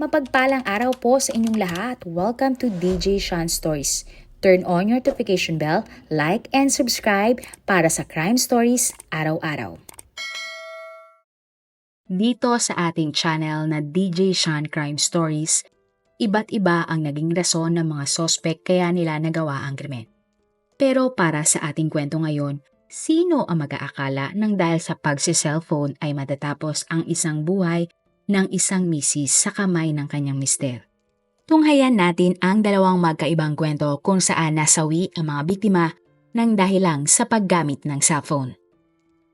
Mapagpalang araw po sa inyong lahat. Welcome to DJ Sean Stories. Turn on your notification bell, like and subscribe para sa crime stories araw-araw. Dito sa ating channel na DJ Sean Crime Stories, iba't iba ang naging rason ng mga sospek kaya nila nagawa ang krimen. Pero para sa ating kwento ngayon, sino ang mag-aakala nang dahil sa pagsi-cellphone ay matatapos ang isang buhay ng isang misis sa kamay ng kanyang mister? Tunghayan natin ang dalawang magkaibang kwento kung saan nasawi ang mga biktima ng dahilang sa paggamit ng cellphone.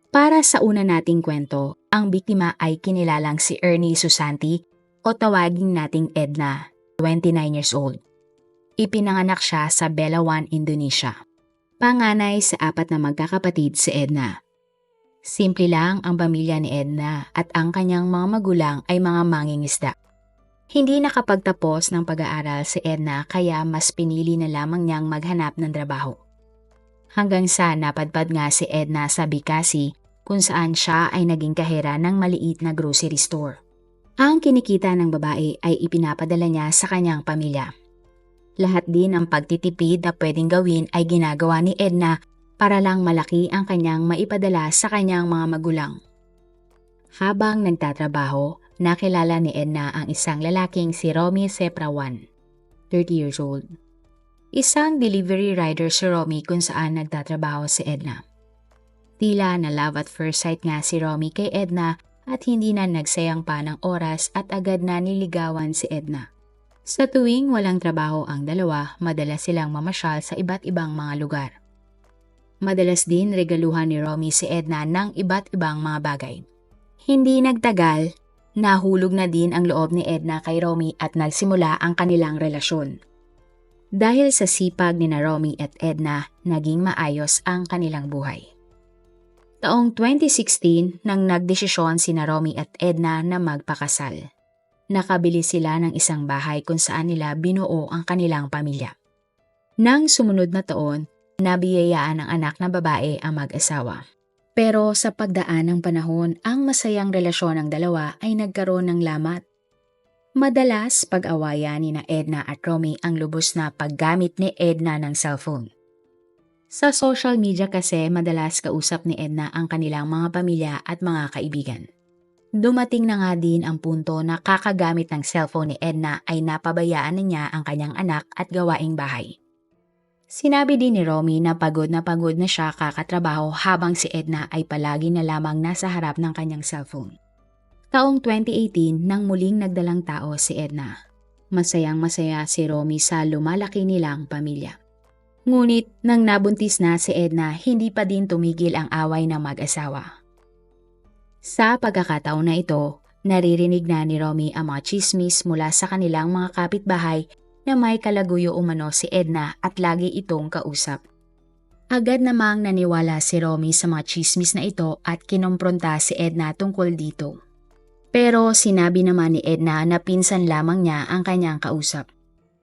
Para sa una nating kwento, ang biktima ay kinilalang si Ernie Susanti o tawagin nating Edna, 29 years old. Ipinanganak siya sa Belawan, Indonesia. Panganay sa 4 na magkakapatid si Edna. Simple lang ang pamilya ni Edna at ang kanyang mga magulang ay mga mangingisda. Hindi nakapagtapos ng pag-aaral si Edna kaya mas pinili na lamang niyang maghanap ng trabaho. Hanggang sa napadpad nga si Edna sa Bikasi kung saan siya ay naging kahera ng maliit na grocery store. Ang kinikita ng babae ay ipinapadala niya sa kanyang pamilya. Lahat din ang pagtitipid na pwedeng gawin ay ginagawa ni Edna para lang malaki ang kanyang maipadala sa kanyang mga magulang. Habang nagtatrabaho, nakilala ni Edna ang isang lalaking si Romy Seprawan, 30 years old. Isang delivery rider si Romy kung saan nagtatrabaho si Edna. Tila na love at first sight nga si Romy kay Edna at hindi na nagsayang pa ng oras at agad na niligawan si Edna. Sa tuwing walang trabaho ang dalawa, madalas silang mamasyal sa iba't ibang mga lugar. Madalas din regaluhan ni Romy si Edna ng iba't ibang mga bagay. Hindi nagtagal, nahulog na din ang loob ni Edna kay Romy at nagsimula ang kanilang relasyon. Dahil sa sipag ni na Romy at Edna, naging maayos ang kanilang buhay. Taong 2016 nang nagdesisyon si na Romy at Edna na magpakasal. Nakabili sila ng isang bahay kung saan nila binuo ang kanilang pamilya. Nang sumunod na taon, nabiyayaan ng anak na babae ang mag-asawa. Pero sa pagdaan ng panahon, ang masayang relasyon ng dalawa ay nagkaroon ng lamat. Madalas pag-awayan ni na Edna at Romy ang lubos na paggamit ni Edna ng cellphone. Sa social media kasi madalas kausap ni Edna ang kanilang mga pamilya at mga kaibigan. Dumating na nga din ang punto na kakagamit ng cellphone ni Edna ay napabayaan na niya ang kanyang anak at gawaing bahay. Sinabi din ni Romy na pagod na siya kakatrabaho habang si Edna ay palagi na lamang nasa harap ng kanyang cellphone. Taong 2018 nang muling nagdalang tao si Edna. Masayang-masaya si Romy sa lumalaki nilang pamilya. Ngunit nang nabuntis na si Edna, hindi pa din tumigil ang away ng mag-asawa. Sa pagkakataon na ito, naririnig na ni Romy ang mga chismis mula sa kanilang mga kapitbahay na may kalaguyo umano si Edna at lagi itong kausap. Agad namang naniwala si Romy sa mga chismis na ito at kinompronta si Edna tungkol dito. Pero sinabi naman ni Edna na pinsan lamang niya ang kanyang kausap.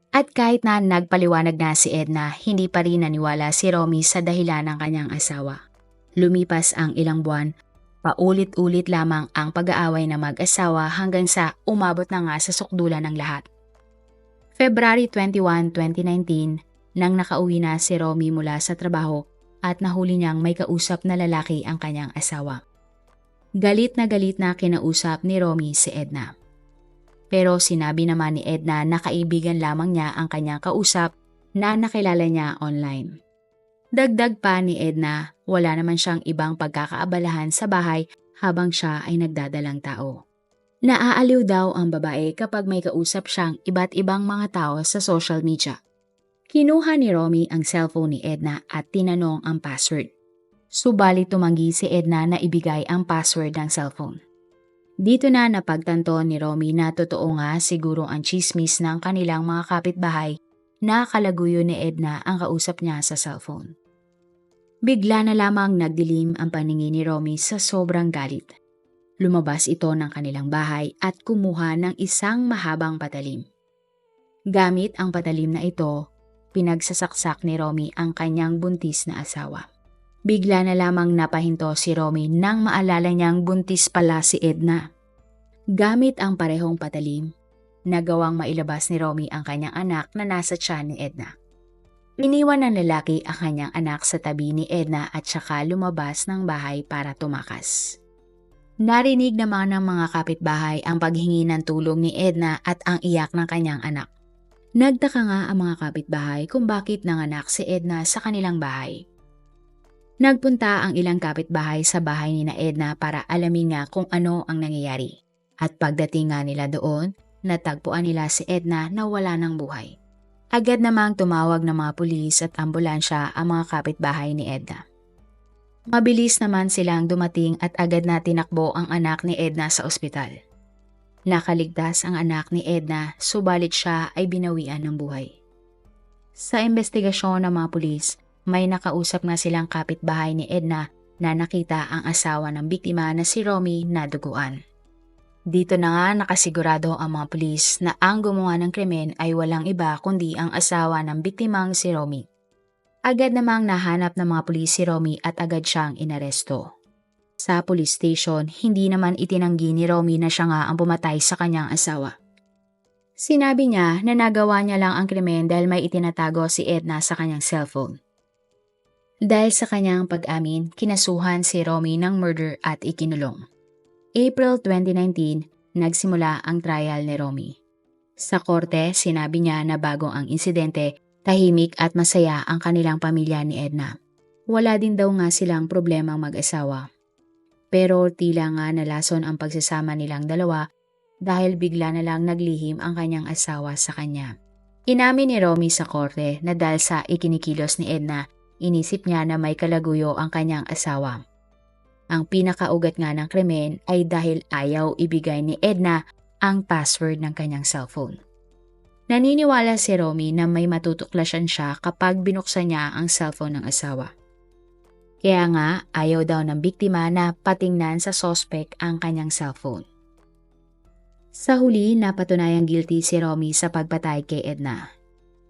At kahit na nagpaliwanag na si Edna, hindi pa rin naniwala si Romy sa dahilan ng kanyang asawa. Lumipas ang ilang buwan, paulit-ulit lamang ang pag-aaway ng mag-asawa hanggang sa umabot na nga sa sukdulan ng lahat. February 21, 2019, nang nakauwi na si Romy mula sa trabaho at nahuli niyang may kausap na lalaki ang kanyang asawa. Galit na kinausap ni Romy si Edna. Pero sinabi naman ni Edna na kaibigan lamang niya ang kanyang kausap na nakilala niya online. Dagdag pa ni Edna, wala naman siyang ibang pagkakaabalahan sa bahay habang siya ay nagdadalang tao. Naaaliw daw ang babae kapag may kausap siyang iba't ibang mga tao sa social media. Kinuha ni Romy ang cellphone ni Edna at tinanong ang password. Subalit tumanggi si Edna na ibigay ang password ng cellphone. Dito na napagtanto ni Romy na totoo nga siguro ang chismis ng kanilang mga kapitbahay na kalaguyo ni Edna ang kausap niya sa cellphone. Bigla na lamang nagdilim ang paningin ni Romy sa sobrang galit. Lumabas ito ng kanilang bahay at kumuha ng isang mahabang patalim. Gamit ang patalim na ito, pinagsasaksak ni Romy ang kanyang buntis na asawa. Bigla na lamang napahinto si Romy nang maalala niyang buntis pala si Edna. Gamit ang parehong patalim, nagawang mailabas ni Romy ang kanyang anak na nasa tiyan ni Edna. Iniwan ng lalaki ang kanyang anak sa tabi ni Edna at saka lumabas ng bahay para tumakas. Narinig naman ng mga kapitbahay ang paghingi ng tulong ni Edna at ang iyak ng kanyang anak. Nagtaka nga ang mga kapitbahay kung bakit nanganak si Edna sa kanilang bahay. Nagpunta ang ilang kapitbahay sa bahay ni na Edna para alamin nga kung ano ang nangyayari. At pagdating nga nila doon, natagpuan nila si Edna na wala ng buhay. Agad namang tumawag ng mga pulis at ambulansya ang mga kapitbahay ni Edna. Mabilis naman silang dumating at agad na tinakbo ang anak ni Edna sa ospital. Nakaligtas ang anak ni Edna, subalit siya ay binawian ng buhay. Sa investigasyon ng mga pulis, may nakausap na silang kapitbahay ni Edna na nakita ang asawa ng biktima na si Romy na duguan. Dito na nga nakasigurado ang mga pulis na ang gumawa ng krimen ay walang iba kundi ang asawa ng biktimang si Romy. Agad namang nahanap ng mga pulis si Romy at agad siyang inaresto. Sa police station, hindi naman itinanggi ni Romy na siya nga ang pumatay sa kanyang asawa. Sinabi niya na nagawa niya lang ang krimen dahil may itinatago si Edna sa kanyang cellphone. Dahil sa kanyang pag-amin, kinasuhan si Romy ng murder at ikinulong. April 2019, nagsimula ang trial ni Romy. Sa korte, sinabi niya na bago ang insidente, tahimik at masaya ang kanilang pamilya ni Edna. Wala din daw nga silang problemang mag-asawa. Pero tila nga nalason ang pagsasama nilang dalawa dahil bigla na lang naglihim ang kanyang asawa sa kanya. Inamin ni Romy sa korte na dahil sa ikinikilos ni Edna, inisip niya na may kalaguyo ang kanyang asawa. Ang pinakaugat nga ng krimen ay dahil ayaw ibigay ni Edna ang password ng kanyang cellphone. Naniniwala si Romy na may matutuklasan siya kapag binuksan niya ang cellphone ng asawa. Kaya nga ayaw daw ng biktima na patingnan sa suspect ang kanyang cellphone. Sa huli, napatunayang guilty si Romy sa pagpatay kay Edna.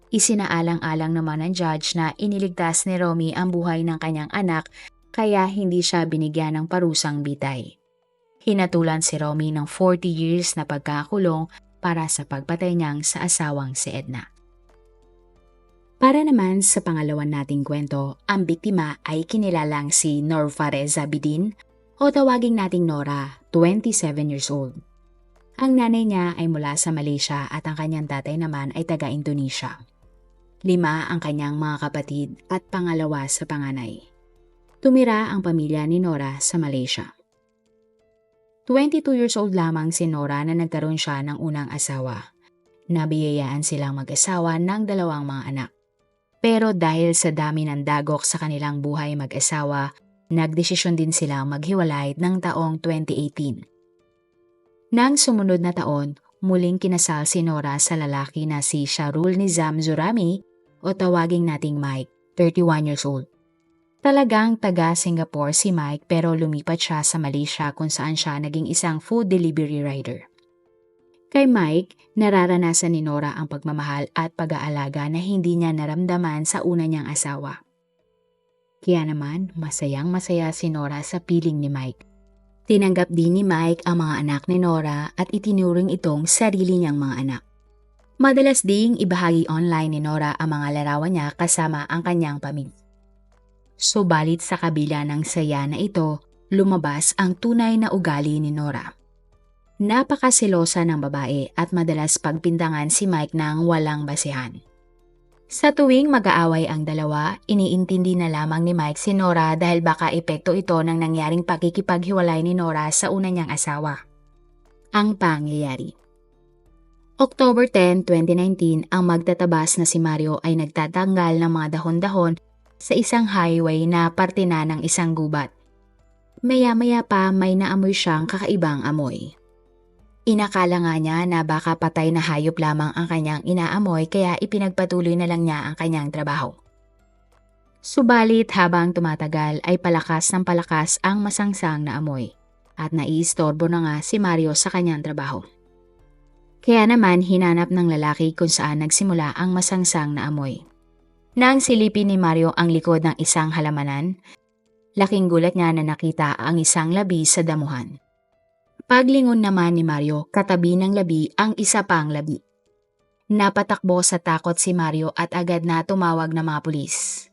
Isinaalang-alang naman ng judge na iniligtas ni Romy ang buhay ng kanyang anak kaya hindi siya binigyan ng parusang bitay. Hinatulan si Romy ng 40 years na pagkakulong para sa pagpatay niyang sa asawang si Edna. Para naman sa pangalawan nating kwento, ang biktima ay kinilalang si Norfareza Bidin o tawaging nating Nora, 27 years old. Ang nanay niya ay mula sa Malaysia at ang kanyang tatay naman ay taga-Indonesia. 5 ang kanyang mga kapatid at pangalawa sa panganay. Tumira ang pamilya ni Nora sa Malaysia. 22 years old lamang si Nora na nagkaroon siya ng unang asawa. Nabiyayaan silang mag-asawa ng 2 mga anak. Pero dahil sa dami ng dagok sa kanilang buhay mag-asawa, nagdesisyon din silang maghiwalay ng taong 2018. Nang sumunod na taon, muling kinasal si Nora sa lalaki na si Sharul Nizam Zurami o tawaging nating Mike, 31 years old. Talagang taga Singapore si Mike pero lumipat siya sa Malaysia kung saan siya naging isang food delivery rider. Kay Mike, nararanasan ni Nora ang pagmamahal at pag-aalaga na hindi niya naramdaman sa una niyang asawa. Kaya naman, masayang-masaya si Nora sa piling ni Mike. Tinanggap din ni Mike ang mga anak ni Nora at itinuring itong sarili niyang mga anak. Madalas ding ibahagi online ni Nora ang mga larawan niya kasama ang kanyang pamilya. Subalit sa kabila ng saya na ito, lumabas ang tunay na ugali ni Nora. Napakasilosa ng babae at madalas pagpintangan si Mike ng walang basehan. Sa tuwing mag-aaway ang dalawa, iniintindi na lamang ni Mike si Nora dahil baka epekto ito ng nangyaring pakikipaghiwalay ni Nora sa una niyang asawa. Ang pangyayari. October 10, 2019, ang magtatabas na si Mario ay nagtatanggal ng mga dahon-dahon sa isang highway na parte na ng isang gubat. Maya-maya pa may naamoy siyang kakaibang amoy. Inakala nga niya na baka patay na hayop lamang ang kanyang inaamoy kaya ipinagpatuloy na lang niya ang kanyang trabaho. Subalit habang tumatagal ay palakas ng palakas ang masangsang na amoy at naiistorbo na nga si Mario sa kanyang trabaho. Kaya naman hinanap ng lalaki kung saan nagsimula ang masangsang na amoy. Nang silipin ni Mario ang likod ng isang halamanan, laking gulat niya na nakita ang isang labi sa damuhan. Paglingon naman ni Mario, katabi ng labi ang isa pang labi. Napatakbo sa takot si Mario at agad na tumawag ng mga pulis.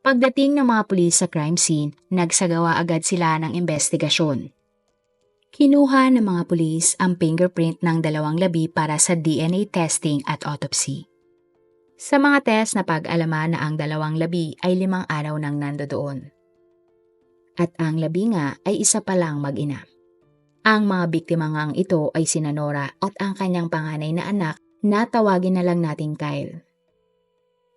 Pagdating ng mga pulis sa crime scene, nagsagawa agad sila ng investigasyon. Kinuha ng mga pulis ang fingerprint ng dalawang labi para sa DNA testing at autopsy. Sa mga test na pag-alaman na ang dalawang labi ay 5 araw nang nandoon. At ang labi nga ay isa pa lang mag-ina. Ang mga biktima ngang ito ay sina Nora at ang kanyang panganay na anak na tawagin na lang nating Kyle.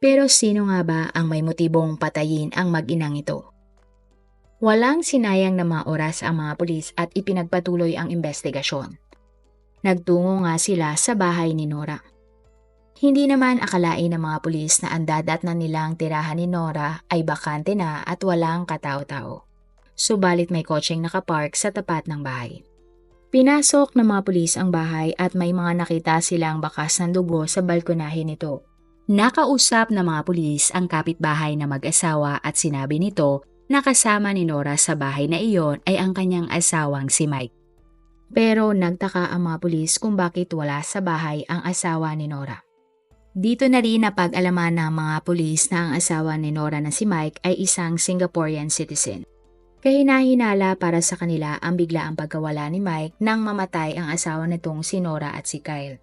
Pero sino nga ba ang may motibong patayin ang mag-inang ito? Walang sinayang na mga oras ang mga pulis at ipinagpatuloy ang investigasyon. Nagtungo nga sila sa bahay ni Nora. Hindi naman akalain ng mga pulis na ang dadatnan nilang tirahan ni Nora ay bakante na at walang katao-tao. Subalit may kotseng nakapark sa tapat ng bahay. Pinasok ng mga pulis ang bahay at may mga nakita silang bakas ng dugo sa balkonahe nito. Nakausap ng mga pulis ang kapitbahay na mag-asawa at sinabi nito na kasama ni Nora sa bahay na iyon ay ang kanyang asawang si Mike. Pero nagtaka ang mga pulis kung bakit wala sa bahay ang asawa ni Nora. Dito na rin napag-alaman ng mga pulis na ang asawa ni Nora na si Mike ay isang Singaporean citizen. Kahinahinala para sa kanila ang biglaang pagkawala ni Mike nang mamatay ang asawa nitong si Nora at si Kyle.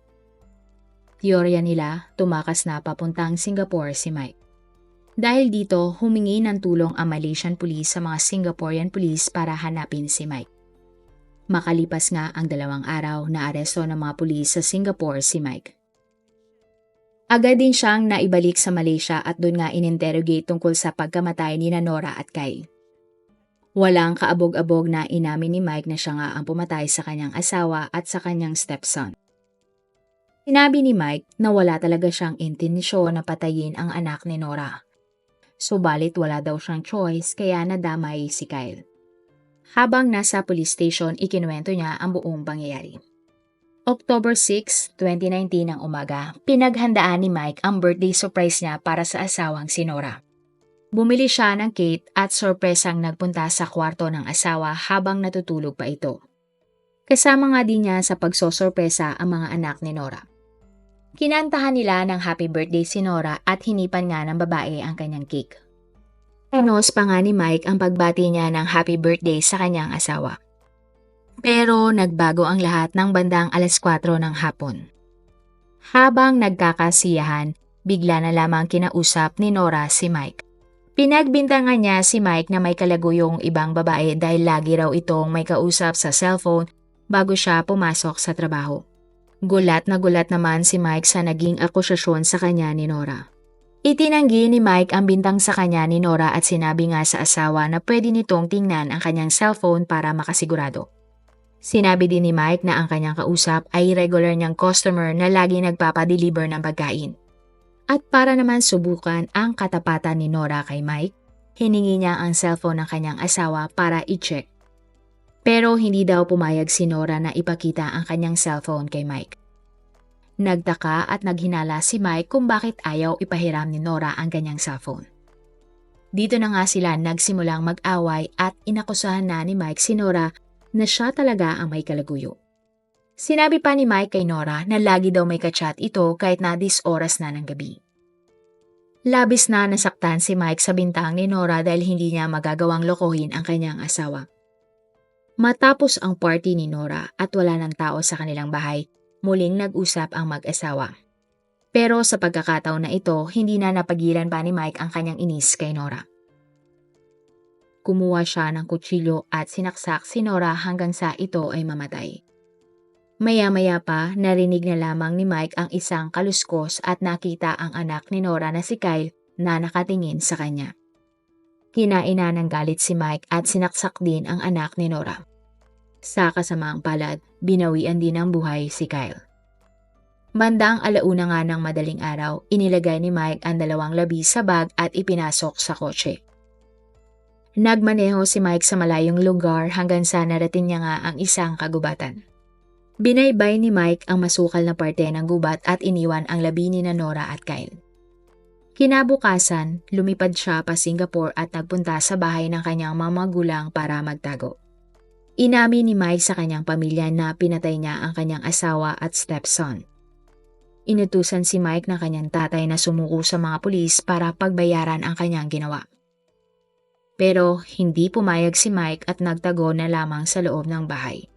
Teorya nila, tumakas na papuntang Singapore si Mike. Dahil dito, humingi ng tulong ang Malaysian police sa mga Singaporean police para hanapin si Mike. Makalipas nga ang 2 araw na aresto ng mga police sa Singapore si Mike. Agad din siyang naibalik sa Malaysia at doon nga ininterrogate tungkol sa pagkamatay ni Nora at Kyle. Walang kaabog-abog na inamin ni Mike na siya nga ang pumatay sa kanyang asawa at sa kanyang stepson. Sinabi ni Mike na wala talaga siyang intensyon na patayin ang anak ni Nora. Subalit wala daw siyang choice kaya nadamay si Kyle. Habang nasa police station, ikinuwento niya ang buong pangyayari. October 6, 2019 ng umaga, pinaghandaan ni Mike ang birthday surprise niya para sa asawang si Nora. Bumili siya ng cake at sorpresang nagpunta sa kwarto ng asawa habang natutulog pa ito. Kasama nga din niya sa pagsosorpresa ang mga anak ni Nora. Kinantahan nila ng happy birthday si Nora at hinipan nga ng babae ang kanyang cake. Pinos pa nga ni Mike ang pagbati niya ng happy birthday sa kanyang asawa. Pero nagbago ang lahat ng bandang 4:00 ng hapon. Habang nagkakasiyahan, bigla na lamang kinausap ni Nora si Mike. Pinagbintangan niya si Mike na may kalaguyong ibang babae dahil lagi raw itong may kausap sa cellphone bago siya pumasok sa trabaho. Gulat na gulat naman si Mike sa naging akusasyon sa kanya ni Nora. Itinanggi ni Mike ang bintang sa kanya ni Nora at sinabi nga sa asawa na pwede nitong tingnan ang kanyang cellphone para makasigurado. Sinabi din ni Mike na ang kanyang kausap ay regular niyang customer na lagi nagpapadeliver ng pagkain. At para naman subukan ang katapatan ni Nora kay Mike, hiningi niya ang cellphone ng kanyang asawa para i-check. Pero hindi daw pumayag si Nora na ipakita ang kanyang cellphone kay Mike. Nagtaka at naghinala si Mike kung bakit ayaw ipahiram ni Nora ang kanyang cellphone. Dito na nga sila nagsimulang mag-away at inakusahan na ni Mike si Nora na siya talaga ang may kalaguyo. Sinabi pa ni Mike kay Nora na lagi daw may kachat ito kahit na 10 oras na ng gabi. Labis na nasaktan si Mike sa bintang ni Nora dahil hindi niya magagawang lokohin ang kanyang asawa. Matapos ang party ni Nora at wala ng tao sa kanilang bahay, muling nag-usap ang mag-asawa. Pero sa pagkakataon na ito, hindi na napagilan pa ni Mike ang kanyang inis kay Nora. Kumuha siya ng kutsilyo at sinaksak si Nora hanggang sa ito ay mamatay. Maya-maya pa, narinig na lamang ni Mike ang isang kaluskos at nakita ang anak ni Nora na si Kyle na nakatingin sa kanya. Kinaina ng galit si Mike at sinaksak din ang anak ni Nora. Sa kasamaang palad, binawian din ng buhay si Kyle. Bandang 1:00 nga ng madaling araw, inilagay ni Mike ang 2 labi sa bag at ipinasok sa kotse. Nagmaneho si Mike sa malayong lugar hanggang sa narating niya nga ang isang kagubatan. Binaybay ni Mike ang masukal na parte ng gubat at iniwan ang labi ni Nora at Kyle. Kinabukasan, lumipad siya pa Singapore at nagpunta sa bahay ng kanyang mga magulang para magtago. Inamin ni Mike sa kanyang pamilya na pinatay niya ang kanyang asawa at stepson. Inutusan si Mike ng kanyang tatay na sumuko sa mga pulis para pagbayaran ang kanyang ginawa. Pero hindi pumayag si Mike at nagtago na lamang sa loob ng bahay.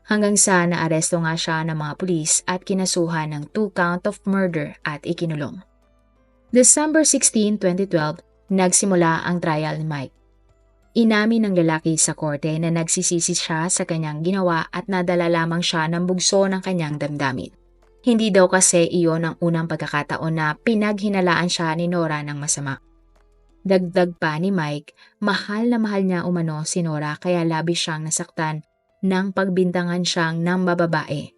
Hanggang sa naaresto nga siya ng mga pulis at kinasuhan ng 2 count of murder at ikinulong. December 16, 2012, nagsimula ang trial ni Mike. Inamin ng lalaki sa korte na nagsisisi siya sa kanyang ginawa at nadala lamang siya ng bugso ng kanyang damdamin. Hindi daw kasi iyon ang unang pagkakataon na pinaghinalaan siya ni Nora ng masama. Dagdag pa ni Mike, mahal na mahal niya umano si Nora kaya labis siyang nasaktan nang pagbintangan siyang ng bababae.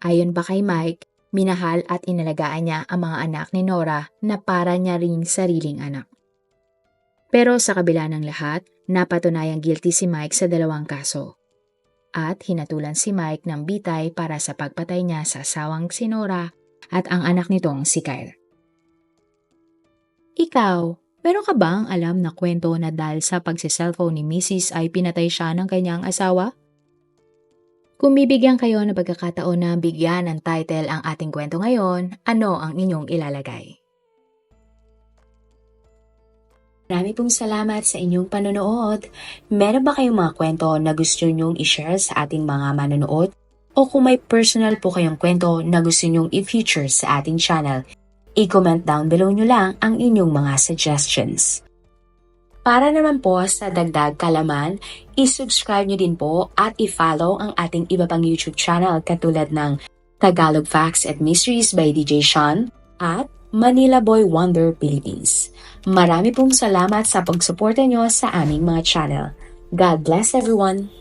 Ayon pa kay Mike, minahal at inalagaan niya ang mga anak ni Nora na para niya ring sariling anak. Pero sa kabila ng lahat, napatunayang guilty si Mike sa 2 kaso. At hinatulan si Mike ng bitay para sa pagpatay niya sa asawang si Nora at ang anak nitong si Kyle. Ikaw, meron ka bang alam na kwento na dahil sa pagsiselfone ni Mrs. ay pinatay siya ng kanyang asawa? Kung bibigyan kayo ng pagkakataon na bigyan ng title ang ating kwento ngayon, ano ang inyong ilalagay? Marami pong salamat sa inyong panonood. Meron ba kayong mga kwento na gusto nyong i-share sa ating mga manonood? O kung may personal po kayong kwento na gusto nyong i-feature sa ating channel, i-comment down below nyo lang ang inyong mga suggestions. Para naman po sa dagdag kalaman, i-subscribe nyo din po at i-follow ang ating iba pang YouTube channel katulad ng Tagalog Facts and Mysteries by DJ Sean at Manila Boy Wonder Philippines. Marami pong salamat sa pagsuporta nyo sa aming mga channel. God bless everyone!